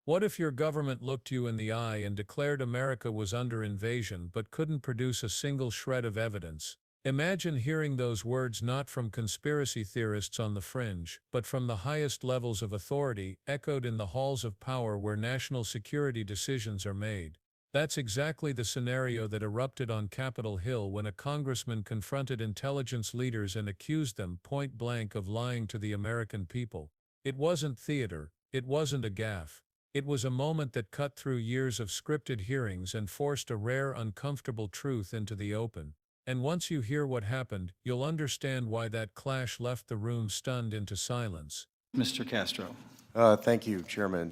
What if your government looked you in the eye and declared America was under invasion but couldn't produce a single shred of evidence? Imagine hearing those words not from conspiracy theorists on the fringe, but from the highest levels of authority, echoed in the halls of power where national security decisions are made. That's exactly the scenario that erupted on Capitol Hill when a congressman confronted intelligence leaders and accused them point blank of lying to the American people. It wasn't theater, it wasn't a gaffe. It was a moment that cut through years of scripted hearings and forced a rare, uncomfortable truth into the open. And once you hear what happened, you'll understand why that clash left the room stunned into silence. Mr. Castro. Thank you, Chairman.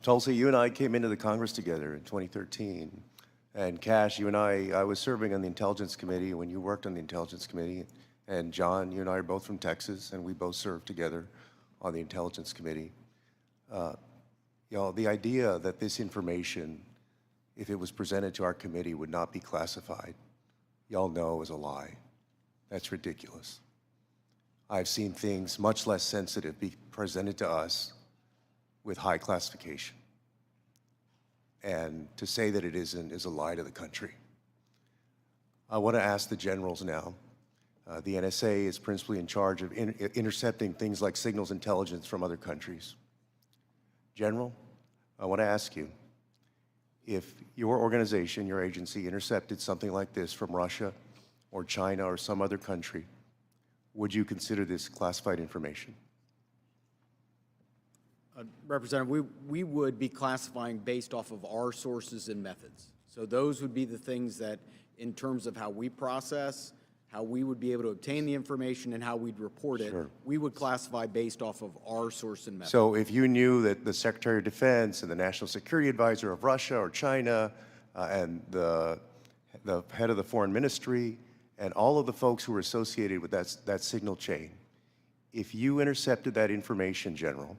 Tulsi, you and I came into the Congress together in 2013. And Cash, you and I was serving on the Intelligence Committee when you worked on the Intelligence Committee. And John, you and I are both from Texas, and we both served together on the Intelligence Committee. The idea that this information, if it was presented to our committee, would not be classified, y'all know is a lie. That's ridiculous. I've seen things much less sensitive be presented to us with high classification. And to say that it isn't is a lie to the country. I want to ask the generals now. The NSA is principally in charge of intercepting things like signals intelligence from other countries. General, I want to ask you, if your organization, your agency, intercepted something like this from Russia or China or some other country, would you consider this classified information? Representative, we would be classifying based off of our sources and methods. So those would be the things that, in terms of how we process, how we would be able to obtain the information and how we'd report it, we would classify based off of our source and method. So if you knew that the Secretary of Defense and the National Security Advisor of Russia or China and the head of the Foreign Ministry and all of the folks who were associated with that signal chain, if you intercepted that information, General,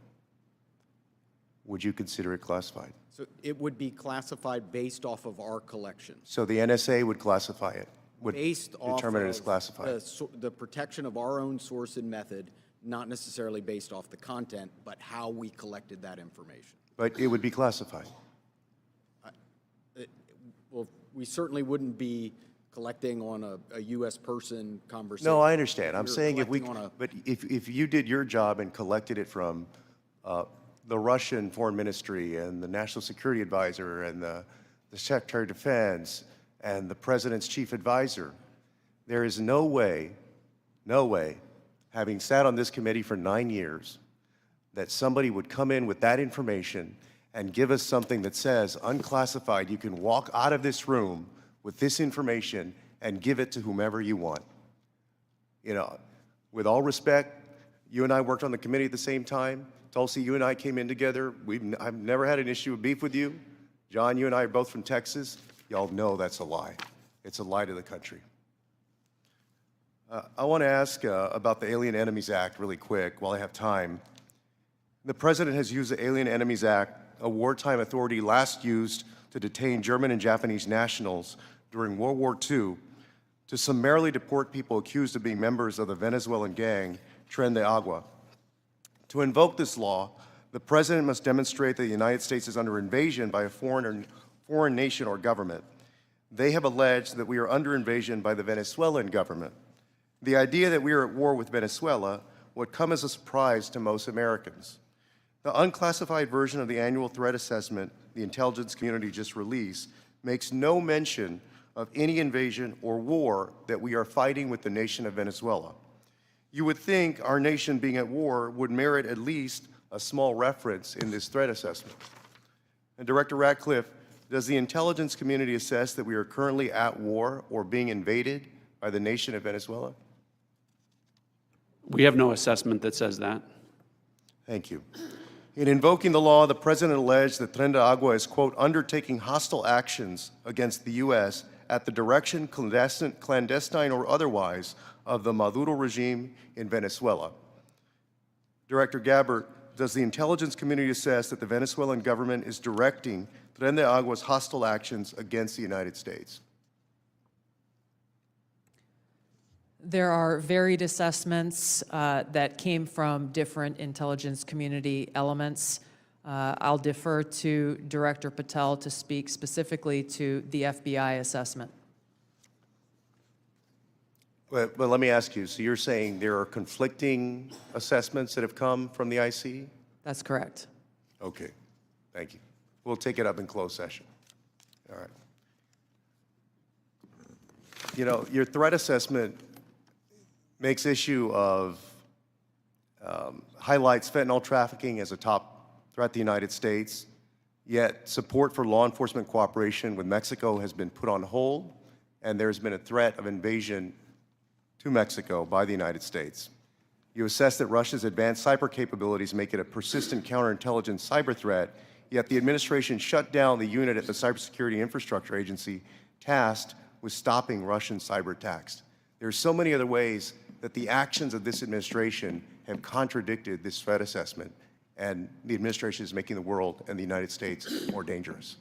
would you consider it classified? So it would be classified based off of our collections. So the NSA would classify it, would Based off determine it of as classified. the protection of our own source and method, not necessarily based off the content, but how we collected that information. But it would be classified. Well, we certainly wouldn't be collecting on a U.S. person conversation. No, I understand. I'm We're saying collecting if you did your job and collected it from the Russian Foreign Ministry and the National Security Advisor and the Secretary of Defense and the President's Chief Advisor, there is no way, having sat on this committee for 9 years, that somebody would come in with that information and give us something that says, unclassified, you can walk out of this room with this information and give it to whomever you want. You know, with all respect, you and I worked on the committee at the same time. Tulsi, you and I came in together. I've never had an issue of beef with you. John, you and I are both from Texas. Y'all know that's a lie. It's a lie to the country. I want to ask about the Alien Enemies Act really quick while I have time. The President has used the Alien Enemies Act, a wartime authority last used to detain German and Japanese nationals during World War II, to summarily deport people accused of being members of the Venezuelan gang Tren de Agua. To invoke this law, the President must demonstrate that the United States is under invasion by a foreign nation or government. They have alleged that we are under invasion by the Venezuelan government. The idea that we are at war with Venezuela would come as a surprise to most Americans. The unclassified version of the annual threat assessment the intelligence community just released makes no mention of any invasion or war that we are fighting with the nation of Venezuela. You would think our nation being at war would merit at least a small reference in this threat assessment. And Director Ratcliffe, does the intelligence community assess that we are currently at war or being invaded by the nation of Venezuela? We have no assessment that says that. Thank you. In invoking the law, the President alleged that Tren de Agua is, quote, undertaking hostile actions against the U.S. at the direction, clandestine or otherwise, of the Maduro regime in Venezuela. Director Gabbard, does the intelligence community assess that the Venezuelan government is directing Tren de Agua's hostile actions against the United States? There are varied assessments that came from different intelligence community elements. I'll defer to Director Patel to speak specifically to the FBI assessment. But let me ask you, so you're saying there are conflicting assessments that have come from the IC? That's correct. Okay, thank you. We'll take it up in closed session. All right. You know, your threat assessment makes issue of, highlights fentanyl trafficking as a top threat to the United States, yet support for law enforcement cooperation with Mexico has been put on hold, and there's been a threat of invasion to Mexico by the United States. You assess that Russia's advanced cyber capabilities make it a persistent counterintelligence cyber threat, yet the administration shut down the unit at the Cybersecurity Infrastructure Agency tasked with stopping Russian cyber attacks. There are so many other ways that the actions of this administration have contradicted this threat assessment, and the administration is making the world and the United States more dangerous.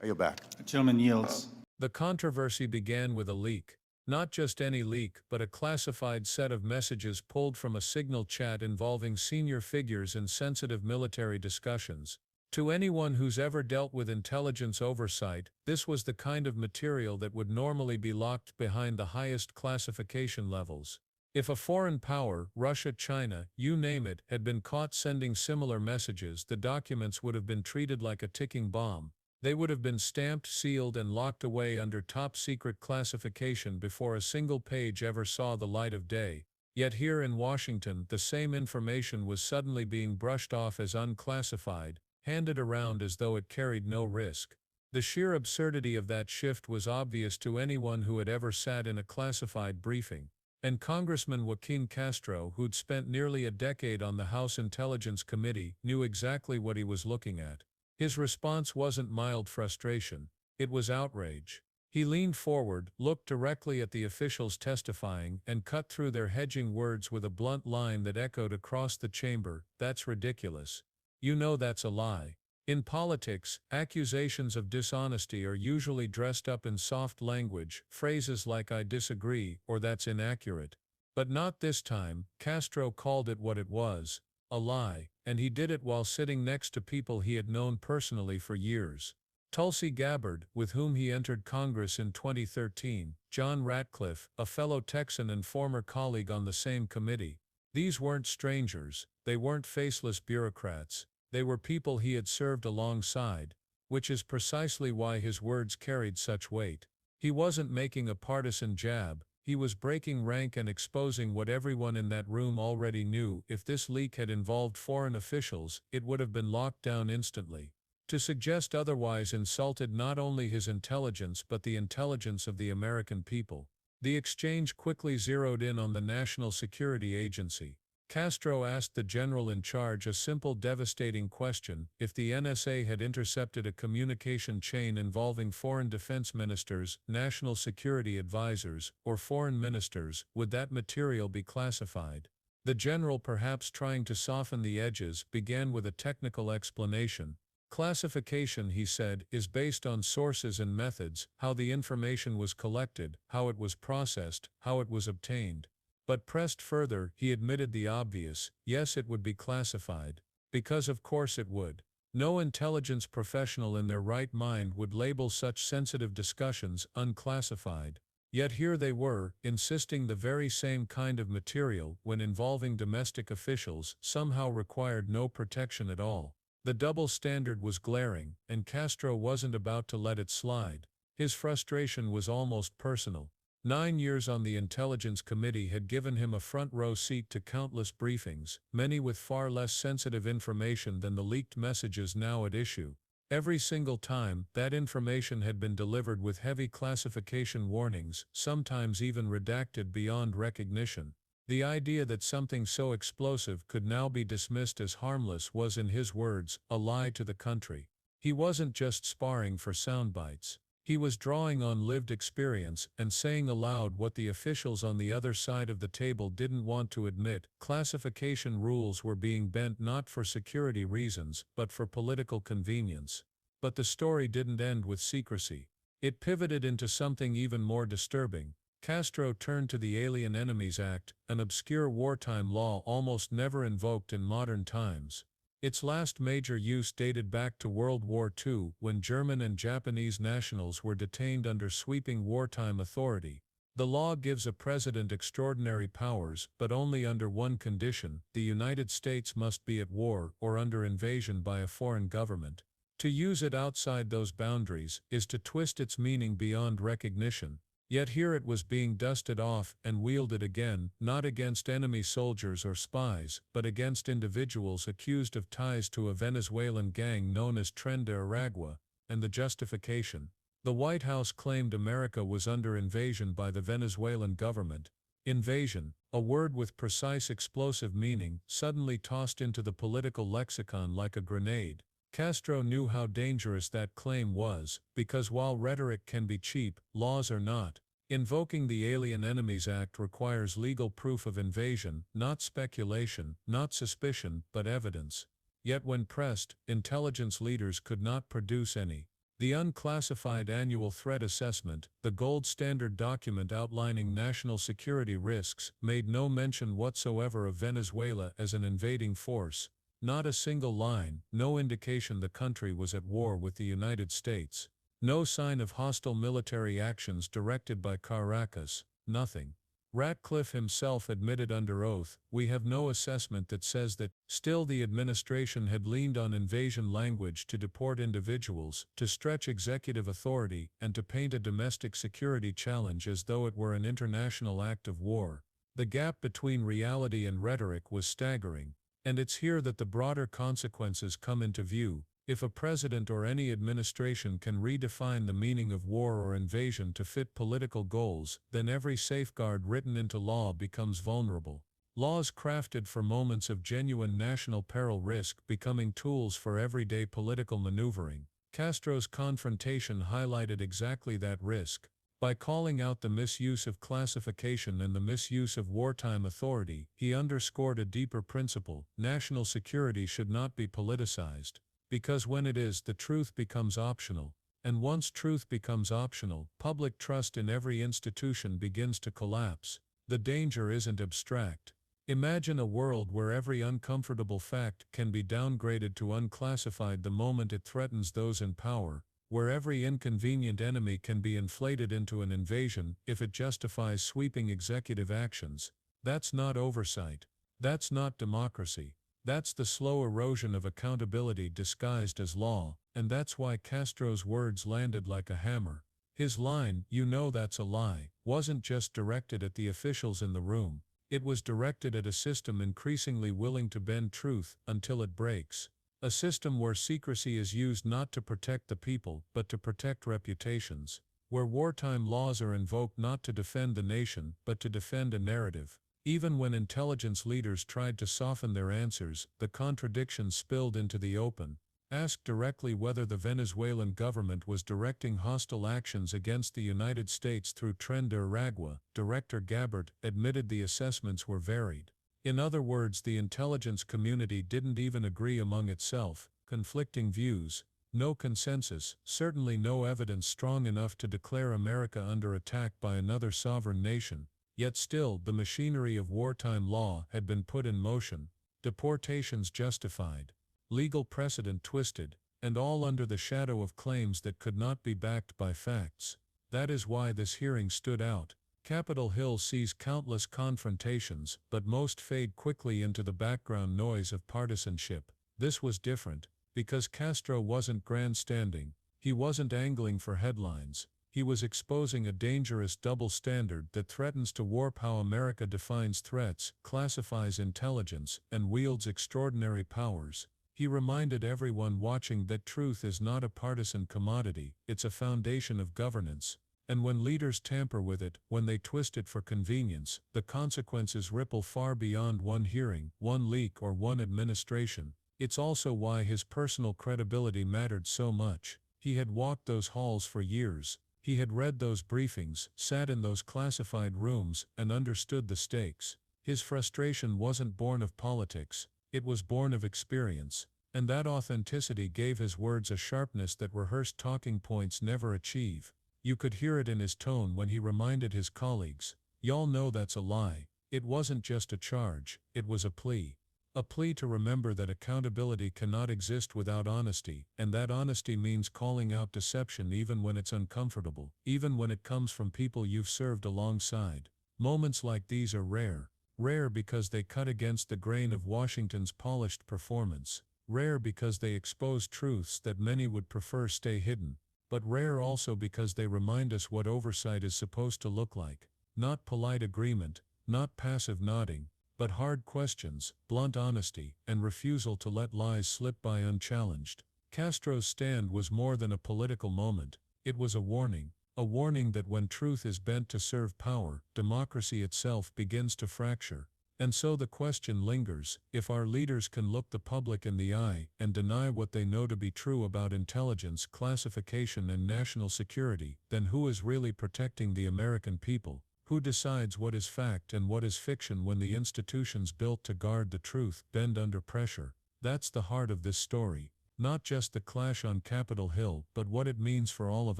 I yield back. The gentleman yields. The controversy began with a leak. Not just any leak, but a classified set of messages pulled from a signal chat involving senior figures in sensitive military discussions. To anyone who's ever dealt with intelligence oversight, this was the kind of material that would normally be locked behind the highest classification levels. If a foreign power, Russia, China, you name it, had been caught sending similar messages, the documents would have been treated like a ticking bomb. They would have been stamped, sealed, and locked away under top-secret classification before a single page ever saw the light of day. Yet here in Washington, the same information was suddenly being brushed off as unclassified, handed around as though it carried no risk. The sheer absurdity of that shift was obvious to anyone who had ever sat in a classified briefing. And Congressman Joaquin Castro, who'd spent nearly a decade on the House Intelligence Committee, knew exactly what he was looking at. His response wasn't mild frustration, it was outrage. He leaned forward, looked directly at the officials testifying, and cut through their hedging words with a blunt line that echoed across the chamber, "That's ridiculous. You know that's a lie." In politics, accusations of dishonesty are usually dressed up in soft language, phrases like "I disagree" or "that's inaccurate." But not this time. Castro called it what it was, a lie, and he did it while sitting next to people he had known personally for years. Tulsi Gabbard, with whom he entered Congress in 2013, John Ratcliffe, a fellow Texan and former colleague on the same committee. These weren't strangers, they weren't faceless bureaucrats. They were people he had served alongside, which is precisely why his words carried such weight. He wasn't making a partisan jab, he was breaking rank and exposing what everyone in that room already knew. If this leak had involved foreign officials, it would have been locked down instantly. To suggest otherwise insulted not only his intelligence but the intelligence of the American people. The exchange quickly zeroed in on the National Security Agency. Castro asked the general in charge a simple, devastating question: if the NSA had intercepted a communication chain involving foreign defense ministers, national security advisors, or foreign ministers, would that material be classified? The general, perhaps trying to soften the edges, began with a technical explanation. Classification, he said, is based on sources and methods, how the information was collected, how it was processed, how it was obtained. But pressed further, he admitted the obvious: yes, it would be classified. Because of course it would. No intelligence professional in their right mind would label such sensitive discussions unclassified. Yet here they were, insisting the very same kind of material, when involving domestic officials, somehow required no protection at all. The double standard was glaring, and Castro wasn't about to let it slide. His frustration was almost personal. 9 years on the Intelligence Committee had given him a front-row seat to countless briefings, many with far less sensitive information than the leaked messages now at issue. Every single time, that information had been delivered with heavy classification warnings, sometimes even redacted beyond recognition. The idea that something so explosive could now be dismissed as harmless was, in his words, a lie to the country. He wasn't just sparring for sound bites. He was drawing on lived experience and saying aloud what the officials on the other side of the table didn't want to admit. Classification rules were being bent not for security reasons, but for political convenience. But the story didn't end with secrecy. It pivoted into something even more disturbing. Castro turned to the Alien Enemies Act, an obscure wartime law almost never invoked in modern times. Its last major use dated back to World War II, when German and Japanese nationals were detained under sweeping wartime authority. The law gives a president extraordinary powers, but only under one condition: the United States must be at war or under invasion by a foreign government. To use it outside those boundaries is to twist its meaning beyond recognition. Yet here it was being dusted off and wielded again, not against enemy soldiers or spies, but against individuals accused of ties to a Venezuelan gang known as Tren de Aragua, and the justification. The White House claimed America was under invasion by the Venezuelan government. Invasion, a word with precise explosive meaning, suddenly tossed into the political lexicon like a grenade. Castro knew how dangerous that claim was, because while rhetoric can be cheap, laws are not. Invoking the Alien Enemies Act requires legal proof of invasion, not speculation, not suspicion, but evidence. Yet when pressed, intelligence leaders could not produce any. The unclassified annual threat assessment, the gold standard document outlining national security risks, made no mention whatsoever of Venezuela as an invading force. Not a single line, no indication the country was at war with the United States. No sign of hostile military actions directed by Caracas, nothing. Ratcliffe himself admitted under oath, "We have no assessment that says that." Still, the administration had leaned on invasion language to deport individuals, to stretch executive authority, and to paint a domestic security challenge as though it were an international act of war. The gap between reality and rhetoric was staggering. And it's here that the broader consequences come into view. If a president or any administration can redefine the meaning of war or invasion to fit political goals, then every safeguard written into law becomes vulnerable. Laws crafted for moments of genuine national peril risk becoming tools for everyday political maneuvering. Castro's confrontation highlighted exactly that risk. By calling out the misuse of classification and the misuse of wartime authority, he underscored a deeper principle: national security should not be politicized. Because when it is, the truth becomes optional. And once truth becomes optional, public trust in every institution begins to collapse. The danger isn't abstract. Imagine a world where every uncomfortable fact can be downgraded to unclassified the moment it threatens those in power, where every inconvenient enemy can be inflated into an invasion if it justifies sweeping executive actions. That's not oversight. That's not democracy. That's the slow erosion of accountability disguised as law, and that's why Castro's words landed like a hammer. His line, "You know that's a lie," wasn't just directed at the officials in the room. It was directed at a system increasingly willing to bend truth until it breaks. A system where secrecy is used not to protect the people, but to protect reputations. Where wartime laws are invoked not to defend the nation, but to defend a narrative. Even when intelligence leaders tried to soften their answers, the contradictions spilled into the open. Asked directly whether the Venezuelan government was directing hostile actions against the United States through Tren de Aragua, Director Gabbard admitted the assessments were varied. In other words, the intelligence community didn't even agree among itself. Conflicting views, no consensus, certainly no evidence strong enough to declare America under attack by another sovereign nation. Yet still, the machinery of wartime law had been put in motion, deportations justified, legal precedent twisted, and all under the shadow of claims that could not be backed by facts. That is why this hearing stood out. Capitol Hill sees countless confrontations, but most fade quickly into the background noise of partisanship. This was different, because Castro wasn't grandstanding, he wasn't angling for headlines. He was exposing a dangerous double standard that threatens to warp how America defines threats, classifies intelligence, and wields extraordinary powers. He reminded everyone watching that truth is not a partisan commodity, it's a foundation of governance. And when leaders tamper with it, when they twist it for convenience, the consequences ripple far beyond one hearing, one leak, or one administration. It's also why his personal credibility mattered so much. He had walked those halls for years. He had read those briefings, sat in those classified rooms, and understood the stakes. His frustration wasn't born of politics, it was born of experience, and that authenticity gave his words a sharpness that rehearsed talking points never achieve. You could hear it in his tone when he reminded his colleagues, "Y'all know that's a lie." It wasn't just a charge, it was a plea. A plea to remember that accountability cannot exist without honesty, and that honesty means calling out deception even when it's uncomfortable, even when it comes from people you've served alongside. Moments like these are rare. Rare because they cut against the grain of Washington's polished performance. Rare because they expose truths that many would prefer stay hidden. But rare also because they remind us what oversight is supposed to look like. Not polite agreement, not passive nodding, but hard questions, blunt honesty, and refusal to let lies slip by unchallenged. Castro's stand was more than a political moment. It was a warning that when truth is bent to serve power, democracy itself begins to fracture. And so the question lingers, if our leaders can look the public in the eye and deny what they know to be true about intelligence, classification, and national security, then who is really protecting the American people? Who decides what is fact and what is fiction when the institutions built to guard the truth bend under pressure? That's the heart of this story. Not just the clash on Capitol Hill, but what it means for all of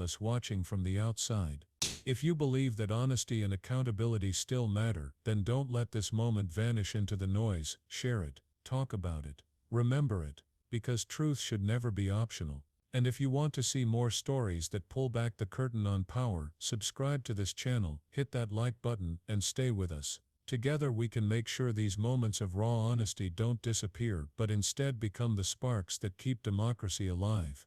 us watching from the outside. If you believe that honesty and accountability still matter, then don't let this moment vanish into the noise. Share it. Talk about it. Remember it. Because truth should never be optional. And if you want to see more stories that pull back the curtain on power, subscribe to this channel, hit that like button, and stay with us. Together we can make sure these moments of raw honesty don't disappear but instead become the sparks that keep democracy alive.